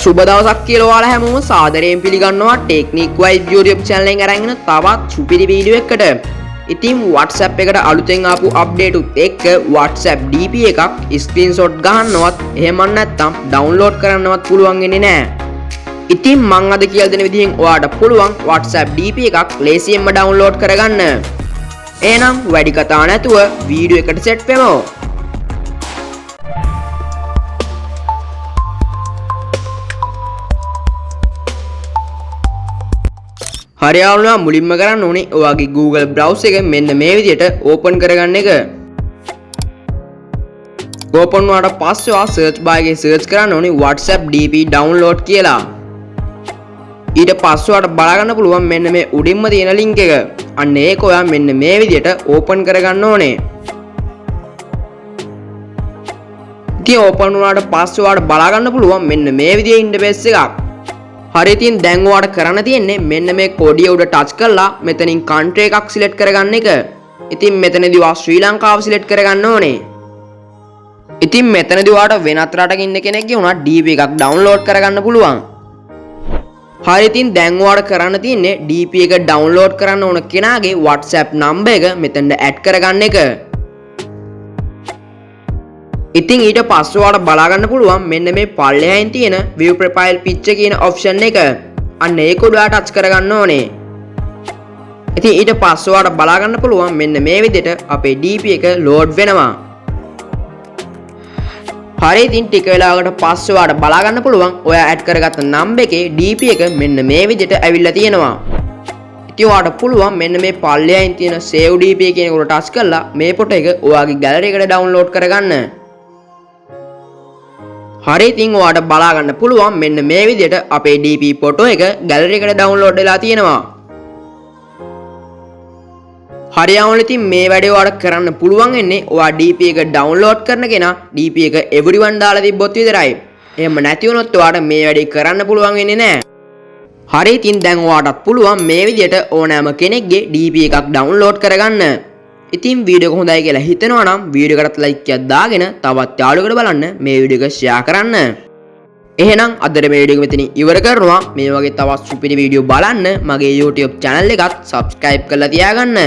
සුබ දවසක් කියලා ඔයාලා හැමෝම සාදරයෙන් පිළිගන්නවා ටෙක්නික් වයිබ් YouTube channel එකෙන් අරගෙන තවත් සුපිරි වීඩියෝ එකකට. ඉතින් WhatsApp එකට අලුතෙන් ආපු අප්ඩේට් උත් එක්ක WhatsApp DP එකක් ස්ක්‍රීන්ෂොට් ගහන්නවත් එහෙම නැත්නම් ඩවුන්ලෝඩ් කරන්නවත් පුළුවන් වෙන්නේ නැහැ. ඉතින් මම අද කියලා දෙන විදිහෙන් ඔයාලට පුළුවන් WhatsApp DP එකක් ලේසියෙන්ම ඩවුන්ලෝඩ් කරගන්න. එහෙනම් වැඩි කතා නැතුව වීඩියෝ එකට සෙට් වෙමු. හරියාවුනා මුලින්ම කරන්න ඕනේ ඔයාගේ Google browser එක මෙන්න මේ විදිහට open කරගන්න එක. open වුණාට පස්සේ ඔයා search bar එකේ search කරන්න ඕනේ WhatsApp DP download කියලා. ඊට පස්සේ ඔයාට බලා ගන්න පුළුවන් මෙන්න මේ උඩින්ම තියෙන link එක. අන්න ඒක ඔයා මෙන්න මේ විදිහට open කරගන්න ඕනේ. ඉතින් open වුණාට පස්සේ ඔයාට බලා ගන්න පුළුවන් මෙන්න මේ විදිහේ interface එකක්. හරි ඉතින් දැන් ඔයාලට කරන්න තියෙන්නේ මෙන්න මේ කොඩිය උඩ ටච් කරලා මෙතනින් country එකක් සිලෙක්ට් කරගන්න එක. ඉතින් මෙතනදී ඔයා ශ්‍රී ලංකාව සිලෙක්ට් කරගන්න ඕනේ. ඉතින් මෙතනදී ඔයාලට වෙනත් රටක ඉන්න කෙනෙක්ගේ උනා DP එකක් ඩවුන්ලෝඩ් කරගන්න පුළුවන්. හරි ඉතින් දැන් ඔයාලට කරන්න තියෙන්නේ DP එක ඩවුන්ලෝඩ් කරන්න ඕන කෙනාගේ WhatsApp number එක මෙතනට ඇඩ් කරගන්න එක. ඉතින් ඊට පස්සේ ඔයාලට බලා ගන්න පුළුවන් මෙන්න මේ පල්ලෙහායින් තියෙන view profile picture කියන option එක. අන්න ඒක උඩ ටච් කරගන්න ඕනේ. ඉතින් ඊට පස්සේ ඔයාලට බලා ගන්න පුළුවන් මෙන්න මේ විදිහට අපේ DP එක load වෙනවා. හරි ඉතින් ටික වෙලාවකට පස්සේ ඔයාලට බලා ගන්න පුළුවන් ඔයා ඇඩ් කරගත්ත number එකේ DP එක මෙන්න මේ විදිහට ඇවිල්ලා තියෙනවා. ඉතින් ඔයාලට පුළුවන් මෙන්න මේ පල්ලෙහායින් තියෙන save DP කියන එක උඩ ටච් කරලා මේ ෆොටෝ එක ඔයාගේ gallery එකට download කරගන්න. හරි ඉතින් ඔයාලට බලා ගන්න පුළුවන් මෙන්න මේ විදිහට අපේ DP ෆොටෝ එක ගැලරි එකට ඩවුන්ලෝඩ් වෙලා තියෙනවා. හරියවුන ඉතින් මේ වැඩේ ඔයාලට කරන්න පුළුවන් වෙන්නේ ඔයා DP එක ඩවුන්ලෝඩ් කරන කෙනා DP එක everyone දාලා තිබ්බොත් විතරයි. එහෙම නැති වුණොත් ඔයාලට මේ වැඩේ කරන්න පුළුවන් වෙන්නේ නැහැ. හරි ඉතින් දැන් ඔයාලටත් පුළුවන් මේ විදිහට ඕනෑම කෙනෙක්ගේ DP එකක් ඩවුන්ලෝඩ් කරගන්න. ඉතින් වීඩියෝ එක හොඳයි කියලා හිතනවා නම් වීඩියෝ එකට ලයික් එකක් දාගෙන තවත් යාළුවෙකුට බලන්න මේ වීඩියෝ එක ෂෙයා කරන්න. එහෙනම් අදට මේ වීඩියෝ එක මෙතනින් ඉවර කරනවා. මේ වගේ තවත් සුපිරි වීඩියෝ බලන්න මගේ YouTube channel එකත් subscribe කරලා තියාගන්න.